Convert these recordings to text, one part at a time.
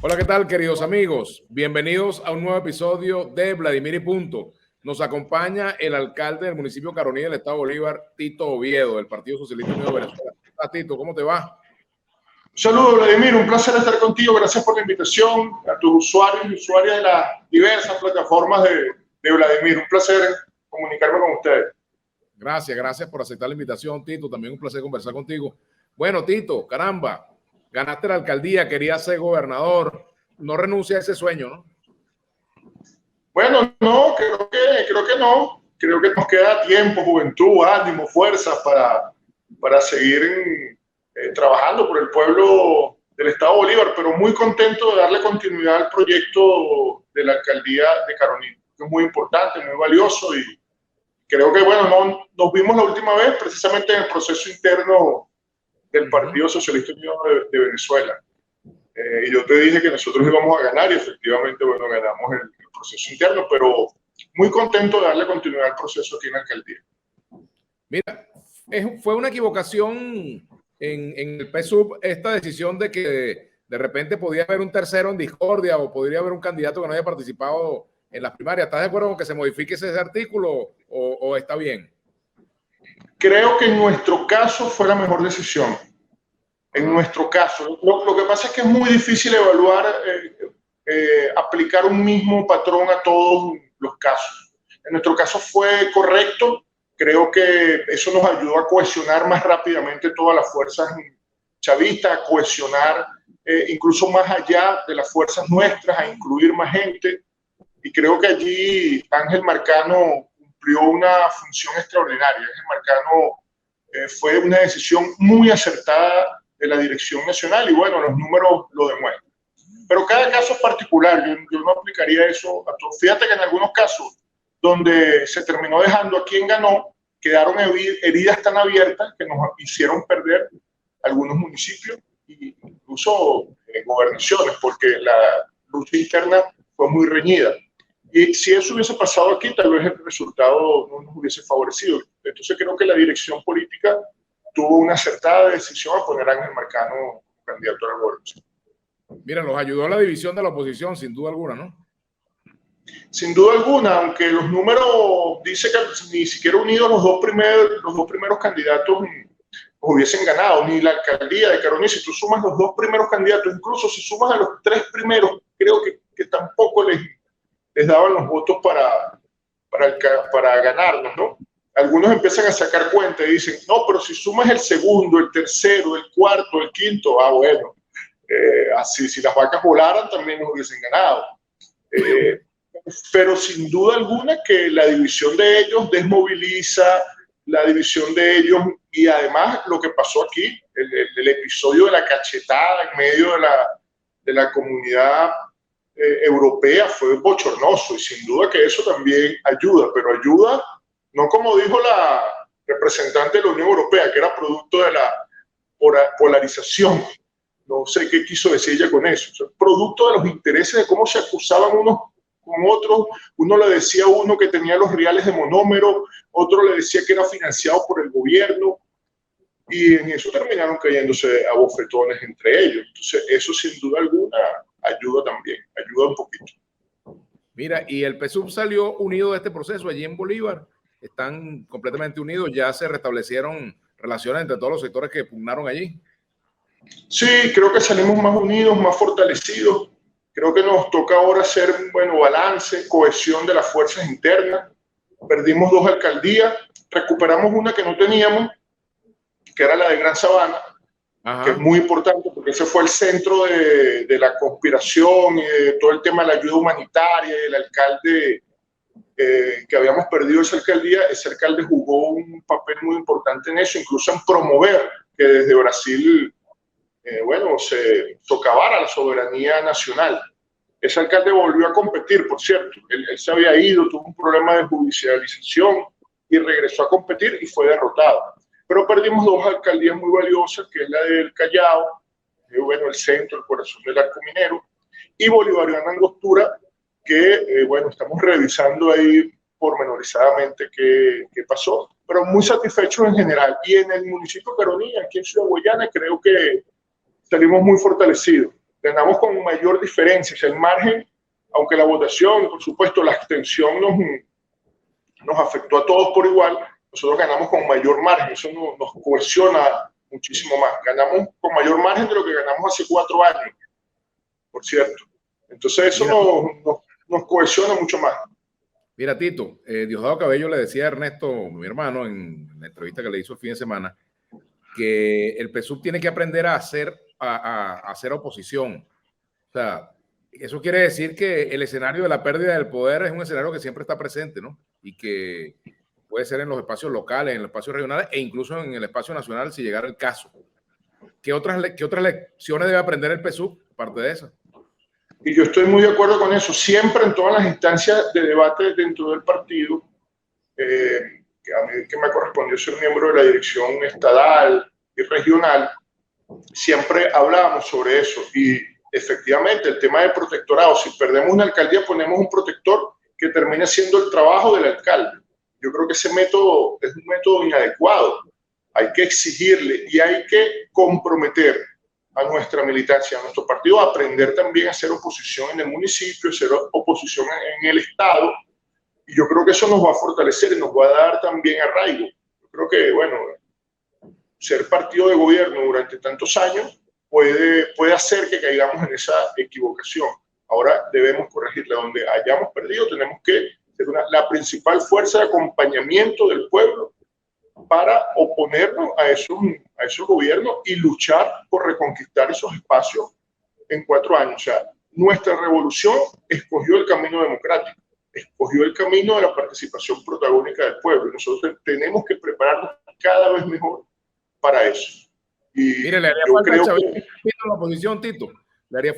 Hola, ¿qué tal, queridos amigos? Bienvenidos a un nuevo episodio de Vladimir y Punto. Nos acompaña el alcalde del municipio de Caroní del Estado Bolívar, Tito Oviedo, del Partido Socialista Unido de Venezuela. Hola, Tito, ¿cómo te va? Saludos, Vladimir, un placer estar contigo. Gracias por la invitación a tus usuarios y usuarias de las diversas plataformas de Vladimir. Un placer comunicarme con ustedes. Gracias por aceptar la invitación, Tito. También un placer conversar contigo. Bueno, Tito, caramba, ganaste la alcaldía, querías ser gobernador. No renuncia a ese sueño, ¿no? Bueno, no, creo que no. Creo que nos queda tiempo, juventud, ánimo, fuerza para seguir trabajando por el pueblo del Estado Bolívar, pero muy contento de darle continuidad al proyecto de la alcaldía de Caroní, que es muy importante, muy valioso, y creo que, bueno, nos vimos la última vez precisamente en el proceso interno del Partido Socialista Unido de Venezuela. Y yo te dije que nosotros íbamos a ganar y efectivamente, bueno, ganamos el proceso interno, pero muy contento de darle continuidad al proceso aquí en la alcaldía. Mira, fue una equivocación en el PSUV esta decisión de que de repente podía haber un tercero en discordia o podría haber un candidato que no haya participado en las primarias. ¿Estás de acuerdo con que se modifique ese artículo o está bien? Creo que en nuestro caso fue la mejor decisión. En nuestro caso. Lo que pasa es que es muy difícil evaluar, aplicar un mismo patrón a todos los casos. En nuestro caso fue correcto. Creo que eso nos ayudó a cohesionar más rápidamente todas las fuerzas chavistas, a cohesionar incluso más allá de las fuerzas nuestras, a incluir más gente. Y creo que allí Ángel Marcano cumplió una función extraordinaria. Ángel Marcano fue una decisión muy acertada de la dirección nacional y bueno, los números lo demuestran. Pero cada caso es particular, yo no aplicaría eso a todos. Fíjate que en algunos casos donde se terminó dejando a quien ganó, quedaron heridas tan abiertas que nos hicieron perder algunos municipios e incluso gobernaciones, porque la lucha interna fue muy reñida. Y si eso hubiese pasado aquí, tal vez el resultado no nos hubiese favorecido. Entonces creo que la dirección política tuvo una acertada decisión a poner a Ángel Marcano como candidato a la gobernación. Mira, los ayudó a la división de la oposición, sin duda alguna, ¿no? Sin duda alguna, aunque los números dicen que ni siquiera unidos los dos primeros candidatos hubiesen ganado, ni la alcaldía de Caroní. Si tú sumas los dos primeros candidatos, incluso si sumas a los tres primeros, creo que tampoco les daban los votos para ganarlos, ¿no? Algunos empiezan a sacar cuenta y dicen, no, pero si sumas el segundo, el tercero, el cuarto, el quinto, bueno, así si las vacas volaran también nos hubiesen ganado. Pero sin duda alguna que la división de ellos desmoviliza, la división de ellos, y además lo que pasó aquí, el episodio de la cachetada en medio de la comunidad europea fue bochornoso, y sin duda que eso también ayuda, pero ayuda no como dijo la representante de la Unión Europea, que era producto de la polarización. No sé qué quiso decir ella con eso. O sea, producto de los intereses de cómo se acusaban unos con otros. Uno le decía a uno que tenía los reales de monómero, otro le decía que era financiado por el gobierno, y en eso terminaron cayéndose a bofetones entre ellos. Entonces, eso sin duda alguna ayuda también, ayuda un poquito. Mira, y el PSUV salió unido de este proceso allí en Bolívar. Están completamente unidos, ya se restablecieron relaciones entre todos los sectores que pugnaron allí. Sí, creo que salimos más unidos, más fortalecidos. Creo que nos toca ahora hacer balance, cohesión de las fuerzas internas. Perdimos 2 alcaldías, recuperamos una que no teníamos, que era la de Gran Sabana, que es muy importante porque ese fue el centro de la conspiración y de todo el tema de la ayuda humanitaria, y el alcalde que habíamos perdido esa alcalde jugó un papel muy importante en eso, incluso en promover que desde Brasil, se socavara la soberanía nacional. Ese alcalde volvió a competir, por cierto. Él se había ido, tuvo un problema de judicialización y regresó a competir y fue derrotado. Pero perdimos 2 alcaldías muy valiosas, que es la del Callao, el centro, el corazón del arco minero, y Bolivariana Angostura, que, estamos revisando ahí pormenorizadamente qué pasó, pero muy satisfechos en general. Y en el municipio de Caroní, aquí en Ciudad Guayana, creo que salimos muy fortalecidos. ganamos con mayor diferencia. O sea, el margen, aunque la votación, por supuesto, la abstención nos afectó a todos por igual, nosotros ganamos con mayor margen. Eso nos cohesiona muchísimo más. Ganamos con mayor margen de lo que ganamos hace 4 años, por cierto. Entonces eso nos cohesiona mucho más. Mira, Tito, Diosdado Cabello le decía a Ernesto, mi hermano, en la entrevista que le hizo el fin de semana, que el PSUV tiene que aprender a hacer oposición. O sea, eso quiere decir que el escenario de la pérdida del poder es un escenario que siempre está presente, ¿no? Y que puede ser en los espacios locales, en los espacios regionales e incluso en el espacio nacional si llegara el caso. ¿Qué otras lecciones debe aprender el PSUV aparte de eso? Y yo estoy muy de acuerdo con eso. Siempre en todas las instancias de debate dentro del partido, que a mí que me correspondió ser miembro de la dirección estatal y regional, siempre hablábamos sobre eso. Y efectivamente, el tema del protectorado, si perdemos una alcaldía, ponemos un protector que termine siendo el trabajo del alcalde. Yo creo que ese método es un método inadecuado. Hay que exigirle y hay que comprometer a nuestra militancia, a nuestro partido, a aprender también a hacer oposición en el municipio, a hacer oposición en el Estado. Y yo creo que eso nos va a fortalecer y nos va a dar también arraigo. Yo creo que, bueno, ser partido de gobierno durante tantos años puede hacer que caigamos en esa equivocación. Ahora debemos corregirla. Donde hayamos perdido, tenemos que ser la principal fuerza de acompañamiento del pueblo para oponernos a esos gobiernos y luchar por reconquistar esos espacios en 4 años. O sea, nuestra revolución escogió el camino democrático, escogió el camino de la participación protagónica del pueblo. Y nosotros tenemos que prepararnos cada vez mejor para eso. Y mire, le haría falta al chavismo en la oposición, Tito. Le haría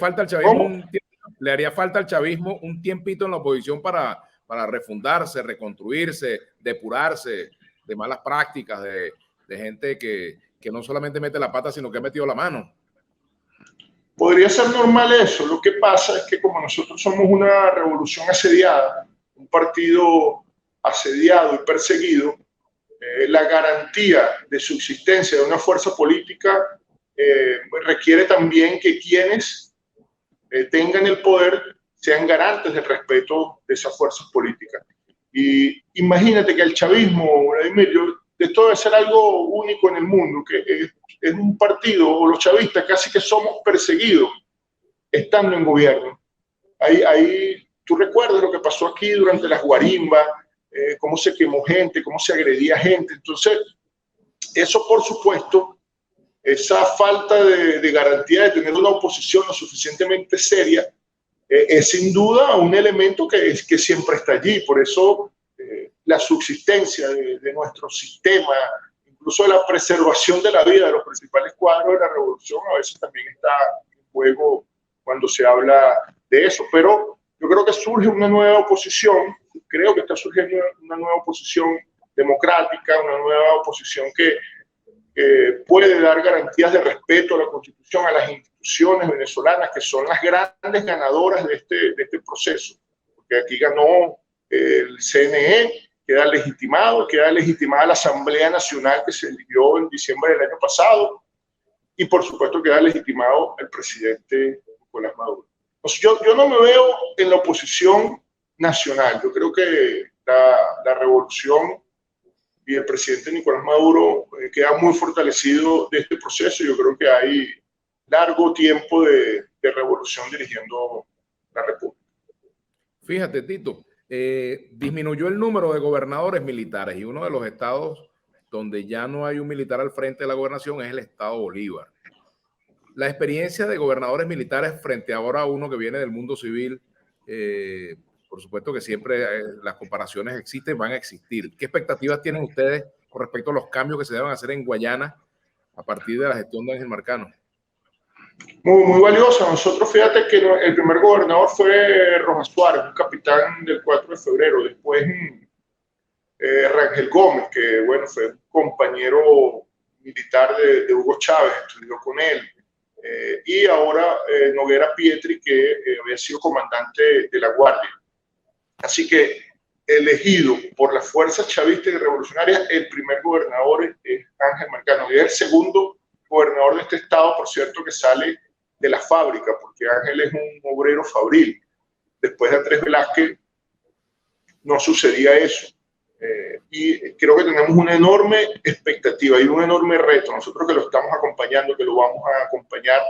falta al chavismo un tiempito en la oposición para refundarse, reconstruirse, depurarse de malas prácticas, de gente que no solamente mete la pata, sino que ha metido la mano. Podría ser normal eso. Lo que pasa es que como nosotros somos una revolución asediada, un partido asediado y perseguido, la garantía de subsistencia de una fuerza política requiere también que quienes tengan el poder sean garantes del respeto de esas fuerzas políticas. Y imagínate que el chavismo, Vladimir, esto debe ser algo único en el mundo, que es un partido, o los chavistas casi que somos perseguidos estando en gobierno. Ahí tú recuerdas lo que pasó aquí durante las guarimbas, cómo se quemó gente, cómo se agredía gente. Entonces, eso por supuesto, esa falta de garantía de tener una oposición lo suficientemente seria, es sin duda un elemento que siempre está allí. Por eso la subsistencia de nuestro sistema, incluso de la preservación de la vida de los principales cuadros de la revolución, a veces también está en juego cuando se habla de eso. Pero yo creo que surge una nueva oposición, creo que está surgiendo una nueva oposición democrática, una nueva oposición que puede dar garantías de respeto a la Constitución, a las instituciones venezolanas, que son las grandes ganadoras de este proceso. Porque aquí ganó el CNE, queda legitimada la Asamblea Nacional que se eligió en diciembre del año pasado, y por supuesto queda legitimado el presidente Nicolás Maduro. Entonces, yo no me veo en la oposición nacional. Yo creo que la revolución y el presidente Nicolás Maduro queda muy fortalecido de este proceso. Yo creo que hay largo tiempo de revolución dirigiendo la República. Fíjate, Tito, disminuyó el número de gobernadores militares y uno de los estados donde ya no hay un militar al frente de la gobernación es el estado Bolívar. La experiencia de gobernadores militares frente ahora a uno que viene del mundo civil, por supuesto que siempre las comparaciones existen, van a existir. ¿Qué expectativas tienen ustedes con respecto a los cambios que se deben hacer en Guayana a partir de la gestión de Ángel Marcano? Muy valiosa. Nosotros, fíjate que el primer gobernador fue Rojas Suárez, un capitán del 4 de febrero. Después Rangel Gómez, que bueno, fue un compañero militar de Hugo Chávez, estudió con él. Y ahora Noguera Pietri, que había sido comandante de la Guardia. Así que, elegido por las fuerzas chavistas y revolucionarias, el primer gobernador es Ángel Marcano, y es el segundo gobernador de este estado, por cierto, que sale de la fábrica, porque Ángel es un obrero fabril. Después de Andrés Velázquez no sucedía eso. Y creo que tenemos una enorme expectativa y un enorme reto. Nosotros que lo estamos acompañando, que lo vamos a acompañar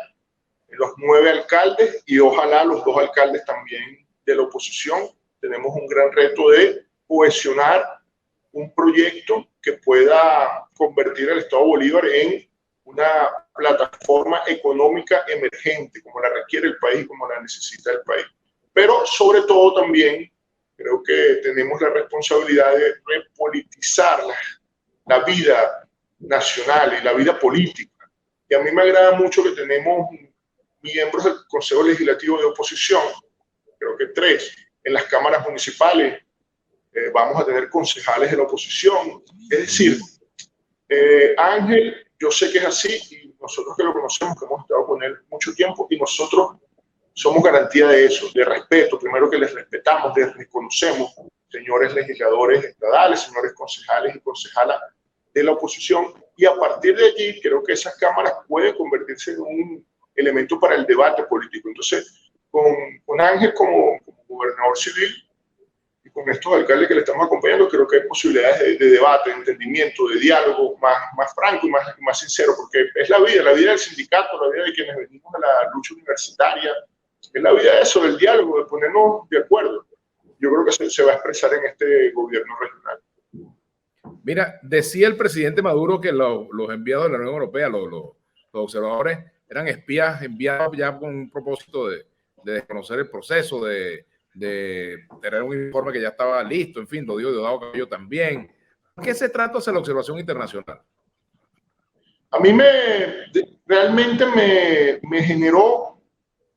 los 9 alcaldes y ojalá los 2 alcaldes también de la oposición, tenemos un gran reto de cohesionar un proyecto que pueda convertir el Estado Bolívar en una plataforma económica emergente, como la requiere el país, como la necesita el país. Pero sobre todo también creo que tenemos la responsabilidad de repolitizar la vida nacional y la vida política. Y a mí me agrada mucho que tenemos miembros del Consejo Legislativo de oposición, creo que 3, en las cámaras municipales, vamos a tener concejales de la oposición. Es decir, Ángel, yo sé que es así y nosotros que lo conocemos, que hemos estado con él mucho tiempo y nosotros somos garantía de eso, de respeto, primero que les respetamos, les reconocemos, señores legisladores estadales, señores concejales y concejalas de la oposición, y a partir de allí creo que esas cámaras pueden convertirse en un elemento para el debate político. Entonces, con Ángel como gobernador civil y con estos alcaldes que le estamos acompañando, creo que hay posibilidades de debate, de entendimiento, de diálogo más franco y más sincero, porque es la vida del sindicato, la vida de quienes venimos de la lucha universitaria, es la vida de eso, del diálogo, de ponernos de acuerdo. Yo creo que se va a expresar en este gobierno regional. Mira, decía el presidente Maduro que los enviados de la Unión Europea, los observadores, eran espías enviados ya con un propósito de desconocer el proceso, de tener un informe que ya estaba listo, en fin, lo dijo Diosdado Cabello también. ¿Qué se trata de la observación internacional? A mí realmente me generó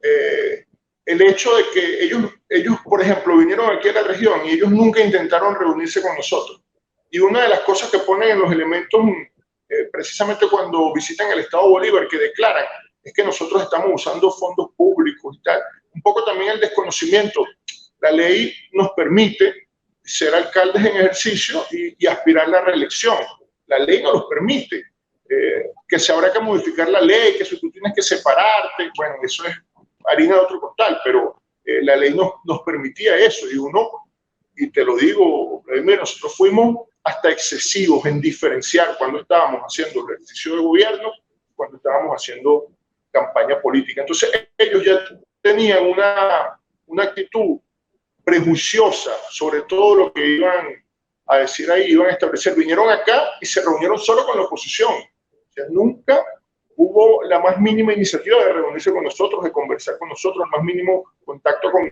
el hecho de que ellos, por ejemplo, vinieron aquí a la región y ellos nunca intentaron reunirse con nosotros. Y una de las cosas que ponen en los elementos, precisamente cuando visitan el Estado Bolívar, que declaran, es que nosotros estamos usando fondos públicos y tal. Un poco también el desconocimiento. La ley nos permite ser alcaldes en ejercicio y aspirar a la reelección. La ley no los permite. Que se habrá que modificar la ley, que si tú tienes que separarte, bueno, eso es harina de otro costal, pero la ley nos permitía eso. Y te lo digo, nosotros fuimos hasta excesivos en diferenciar cuando estábamos haciendo el ejercicio de gobierno, cuando estábamos haciendo campaña política. Entonces ellos ya tenían una actitud prejuiciosa sobre todo lo que iban a decir ahí, iban a establecer. Vinieron acá y se reunieron solo con la oposición. O sea, nunca hubo la más mínima iniciativa de reunirse con nosotros, de conversar con nosotros, el más mínimo contacto con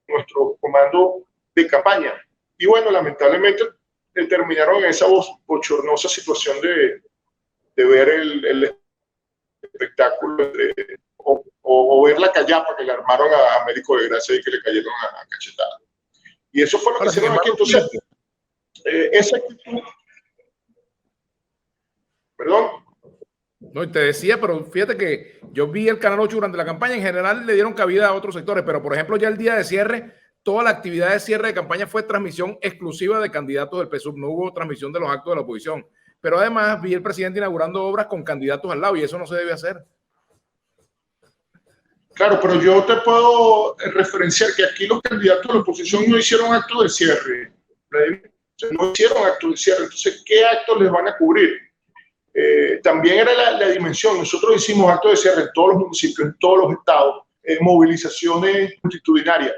nuestro comando de campaña. Y bueno, lamentablemente terminaron en esa bochornosa situación de ver el espectáculo o ver la callapa que le armaron a Américo de Gracia y que le cayeron a cachetada. Y eso fue lo que hicieron aquí. Entonces, esa actitud... Perdón. No, te decía, pero fíjate que yo vi el Canal 8 durante la campaña, en general le dieron cabida a otros sectores, pero por ejemplo ya el día de cierre, toda la actividad de cierre de campaña fue transmisión exclusiva de candidatos del PSUV, no hubo transmisión de los actos de la oposición, pero además vi el presidente inaugurando obras con candidatos al lado y eso no se debe hacer. Claro, pero yo te puedo referenciar que aquí los candidatos de la oposición no hicieron actos de cierre, no hicieron actos de cierre, entonces ¿qué actos les van a cubrir? También era la dimensión. Nosotros hicimos actos de cierre en todos los municipios, en todos los estados, movilizaciones multitudinarias.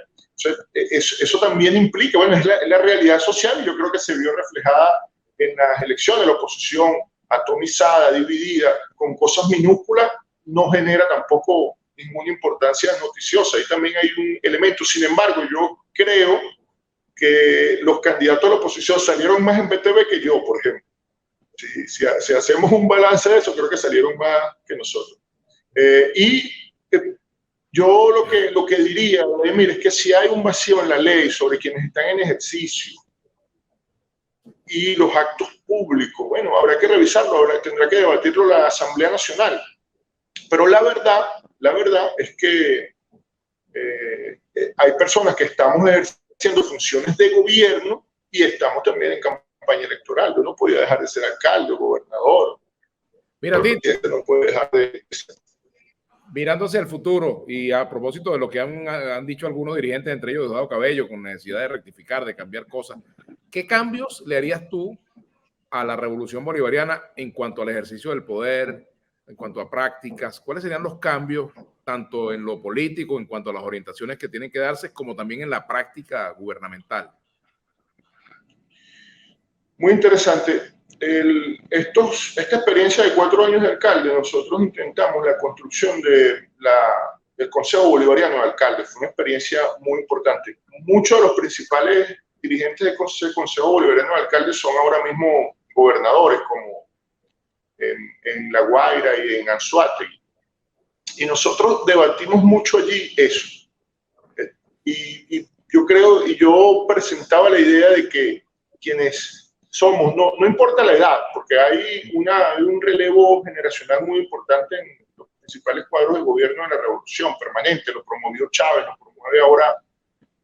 Eso también implica, bueno, es la realidad social y yo creo que se vio reflejada en las elecciones. La oposición atomizada, dividida, con cosas minúsculas, no genera tampoco ninguna importancia noticiosa. Ahí también hay un elemento. Sin embargo, yo creo que los candidatos de la oposición salieron más en BTV que yo, por ejemplo. Si hacemos un balance de eso, creo que salieron más que nosotros. Yo lo que diría, Vladimir, es que si hay un vacío en la ley sobre quienes están en ejercicio y los actos públicos, bueno, habrá que revisarlo, tendrá que debatirlo la Asamblea Nacional. Pero la verdad es que hay personas que estamos ejerciendo funciones de gobierno y estamos también en campaña electoral. Yo no podía dejar de ser alcalde o gobernador. Mira, Tito, no puede dejar de ser. Mirando hacia el futuro y a propósito de lo que han dicho algunos dirigentes, entre ellos Diosdado Cabello, con necesidad de rectificar, de cambiar cosas, ¿qué cambios le harías tú a la revolución bolivariana en cuanto al ejercicio del poder, en cuanto a prácticas? ¿Cuáles serían los cambios tanto en lo político, en cuanto a las orientaciones que tienen que darse, como también en la práctica gubernamental? Muy interesante. Esta experiencia de 4 años de alcalde, nosotros intentamos la construcción del Consejo Bolivariano de Alcaldes. Fue una experiencia muy importante. Muchos de los principales dirigentes del Consejo Bolivariano de Alcaldes son ahora mismo gobernadores, como en La Guaira y en Anzoátegui. Y nosotros debatimos mucho allí eso. Y yo presentaba la idea de que quienes somos, no importa la edad, porque hay un relevo generacional muy importante en los principales cuadros de gobierno de la revolución permanente. Lo promovió Chávez, lo promueve ahora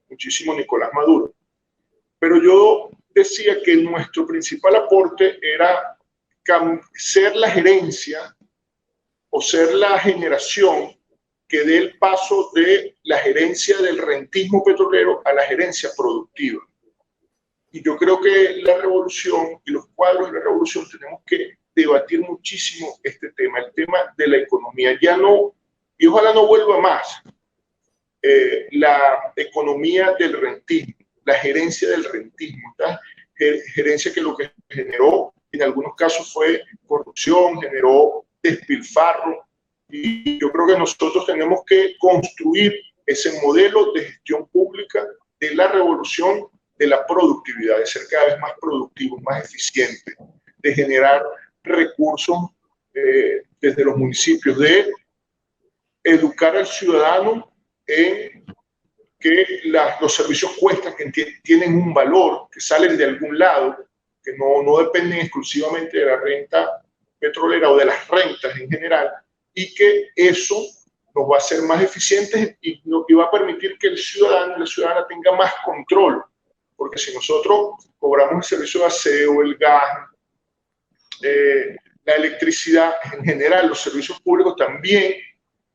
muchísimo Nicolás Maduro. Pero yo decía que nuestro principal aporte era ser la gerencia o ser la generación que dé el paso de la gerencia del rentismo petrolero a la gerencia productiva. Y yo creo que la revolución y los cuadros de la revolución tenemos que debatir muchísimo este tema, el tema de la economía. Ya no, y ojalá no vuelva más, la economía del rentismo, la gerencia del rentismo, ¿tá? Gerencia que lo que generó en algunos casos fue corrupción, generó despilfarro, y yo creo que nosotros tenemos que construir ese modelo de gestión pública de la revolución, de la productividad, de ser cada vez más productivos, más eficientes, de generar recursos desde los municipios, de educar al ciudadano en que los servicios cuestan, que tienen un valor, que salen de algún lado, que no dependen exclusivamente de la renta petrolera o de las rentas en general, y que eso nos va a hacer más eficientes y va a permitir que el ciudadano y la ciudadana tenga más control. Porque si nosotros cobramos el servicio de aseo, el gas, la electricidad, en general los servicios públicos, también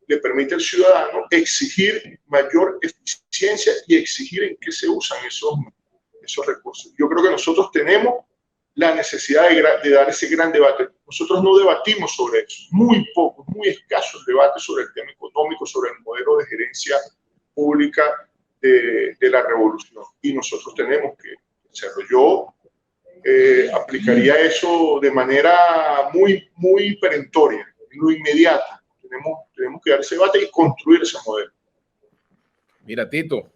le permite al ciudadano exigir mayor eficiencia y exigir en qué se usan esos recursos. Yo creo que nosotros tenemos la necesidad de dar ese gran debate. Nosotros no debatimos sobre eso, muy poco, muy escaso el debate sobre el tema económico, sobre el modelo de gerencia pública de la revolución, y nosotros tenemos que hacerlo. Yo aplicaría eso de manera muy perentoria, en lo inmediato. Tenemos que dar ese debate y construir ese modelo. Mira, Tito,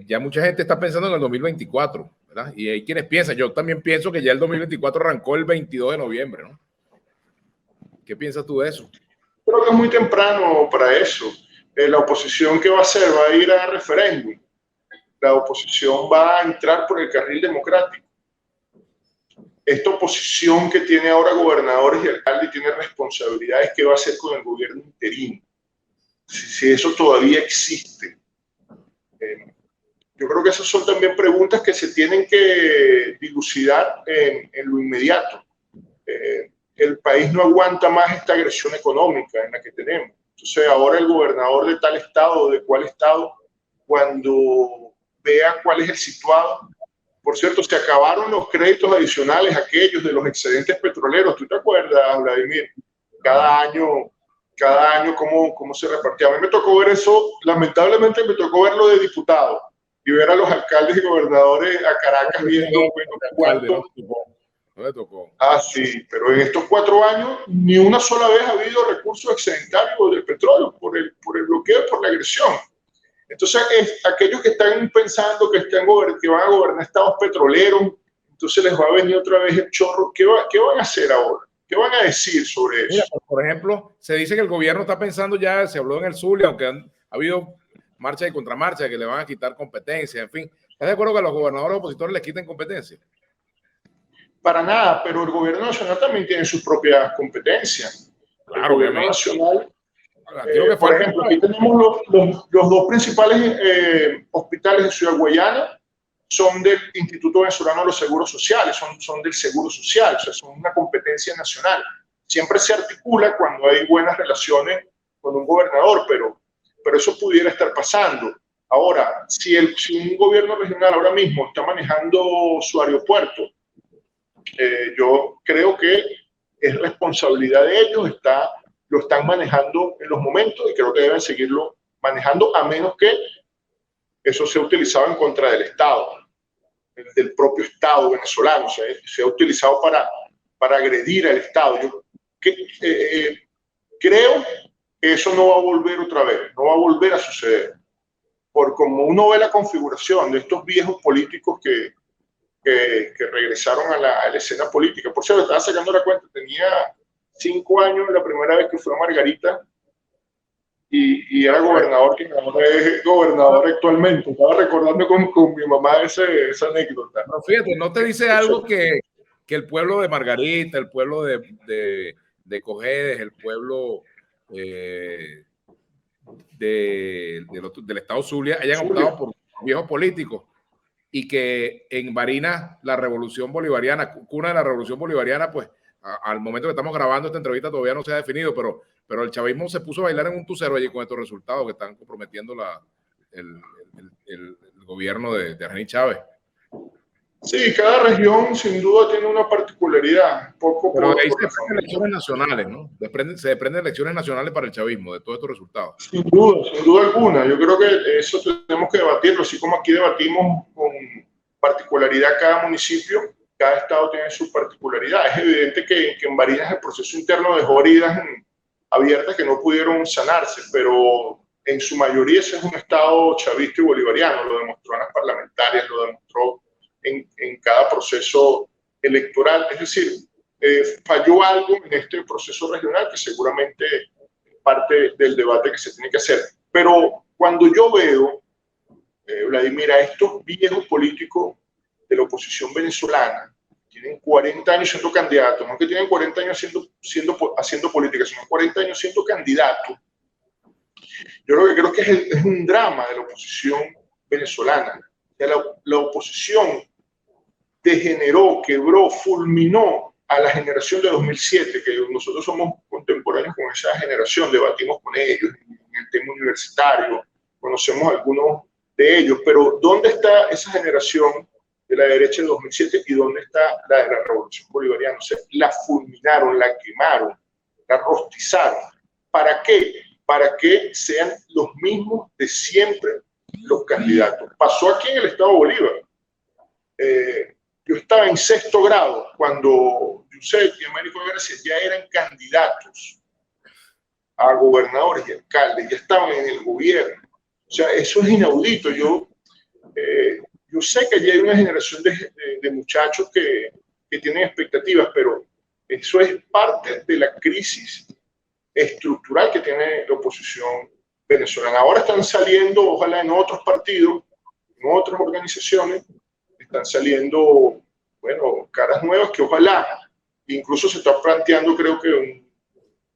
ya mucha gente está pensando en el 2024, ¿verdad? Y hay quienes piensan, yo también pienso que ya el 2024 arrancó el 22 de noviembre, ¿no? ¿Qué piensas tú de eso? Creo que es muy temprano para eso. La oposición, ¿qué va a hacer? Va a ir a referéndum. La oposición va a entrar por el carril democrático. Esta oposición que tiene ahora gobernadores y alcaldes tiene responsabilidades. ¿Qué va a hacer con el gobierno interino? Si eso todavía existe. Yo creo que esas son también preguntas que se tienen que dilucidar en lo inmediato. El país no aguanta más esta agresión económica en la que tenemos. Entonces ahora el gobernador de tal estado o de cual estado, cuando vea cuál es el situado. Por cierto, se acabaron los créditos adicionales, aquellos de los excedentes petroleros. ¿Tú te acuerdas, Vladimir? Cada año cómo se repartía. A mí me tocó ver eso, lamentablemente me tocó verlo de diputado y ver a los alcaldes y gobernadores a Caracas viendo cuánto. No le tocó. Ah, sí, pero en estos 4 años ni una sola vez ha habido recursos excedentarios del petróleo por el bloqueo, por la agresión. Entonces, aquellos que están pensando que van a gobernar estados petroleros, entonces les va a venir otra vez el chorro. ¿Qué van a hacer ahora? ¿Qué van a decir sobre eso? Mira, por ejemplo, se dice que el gobierno está pensando ya, se habló en el Zulia, aunque ha habido marcha y contramarcha, que le van a quitar competencia, en fin. ¿Estás de acuerdo que a los gobernadores opositores les quiten competencia? Para nada, pero el gobierno nacional también tiene sus propias competencias. Claro, el gobierno nacional, por ejemplo, aquí tenemos los 2 principales hospitales de Ciudad Guayana, son del Instituto Venezolano de los Seguros Sociales, son del Seguro Social, o sea, son una competencia nacional. Siempre se articula cuando hay buenas relaciones un gobernador, pero eso pudiera estar pasando. Ahora, si un gobierno regional ahora mismo está manejando su aeropuerto, yo creo que es responsabilidad de ellos, lo están manejando en los momentos y creo que deben seguirlo manejando, a menos que eso sea utilizado en contra del Estado, del propio Estado venezolano, o sea, sea utilizado para agredir al Estado. Yo creo que eso no va a volver otra vez, no va a volver a suceder. Por como uno ve la configuración de estos viejos políticos que regresaron a la escena política. Por cierto, estaba sacando la cuenta, tenía 5 años la primera vez que fue a Margarita y era gobernador, que ahora es gobernador actualmente. Estaba recordando con mi mamá esa anécdota. Pero fíjate, ¿no te dice algo que el pueblo de Margarita, el pueblo de Cojedes, el pueblo del estado Zulia hayan optado por viejos políticos? Y que en Barinas la revolución bolivariana, cuna de la revolución bolivariana, pues al momento que estamos grabando esta entrevista todavía no se ha definido, pero el chavismo se puso a bailar en un tucero allí con estos resultados que están comprometiendo el gobierno de Argenis Chávez. Sí, cada región sin duda tiene una particularidad. Pero ahí se desprenden elecciones nacionales, ¿no? Se desprenden elecciones nacionales para el chavismo de todos estos resultados. Sin duda alguna. Yo creo que eso tenemos que debatirlo, así como aquí debatimos con particularidad cada municipio, cada estado tiene su particularidad. Es evidente que en Barinas el proceso interno dejó heridas abiertas que no pudieron sanarse, pero en su mayoría ese es un estado chavista y bolivariano, lo demostró en las parlamentarias, lo demostró en cada proceso electoral. Es decir, falló algo en este proceso regional que seguramente es parte del debate que se tiene que hacer. Pero cuando yo veo, Vladimir, a estos viejos políticos de la oposición venezolana, tienen 40 años siendo candidatos, no que tienen 40 años haciendo política, sino 40 años siendo candidatos, yo creo que es un drama de la oposición venezolana. La oposición degeneró, quebró, fulminó a la generación de 2007, que nosotros somos contemporáneos con esa generación, debatimos con ellos en el tema universitario, conocemos algunos de ellos, pero ¿dónde está esa generación de la derecha de 2007 y dónde está la de la revolución bolivariana? O sea, la fulminaron, la quemaron, la rostizaron. ¿Para qué? Para que sean los mismos de siempre los candidatos. Pasó aquí en el estado de Bolívar. Yo estaba en 6º grado cuando Yusef y Américo García ya eran candidatos a gobernadores y alcaldes, ya estaban en el gobierno. O sea, eso es inaudito. Yo sé que ya hay una generación de muchachos que tienen expectativas, pero eso es parte de la crisis estructural que tiene la oposición venezolana. Ahora están saliendo, ojalá en otros partidos, en otras organizaciones, están saliendo, bueno, caras nuevas que ojalá, incluso se está planteando, creo que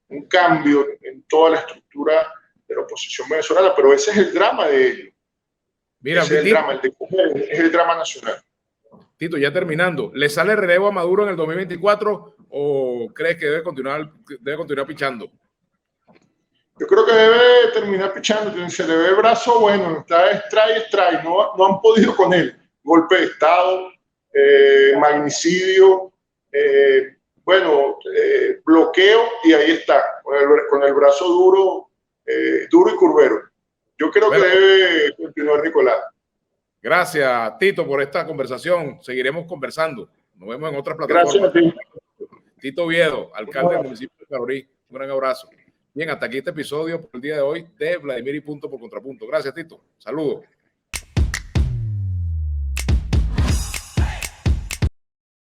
un cambio en toda la estructura de la oposición venezolana, pero ese es el drama de ellos. Mira, ese es el drama, es el drama nacional. Tito, ya terminando, ¿le sale relevo a Maduro en el 2024 o crees que debe continuar pichando? Yo creo que debe terminar pichando, se le ve el brazo bueno, está strike, no han podido con él. Golpe de Estado, magnicidio, bloqueo, y ahí está, con el brazo duro y curvero. Yo creo que debe continuar Nicolás. Gracias, Tito, por esta conversación. Seguiremos conversando. Nos vemos en otras plataformas. Gracias a ti. Tito Oviedo, alcalde del municipio de Carorí. Un gran abrazo. Bien, hasta aquí este episodio por el día de hoy de Vladimir y Punto por Contrapunto. Gracias, Tito. Saludos.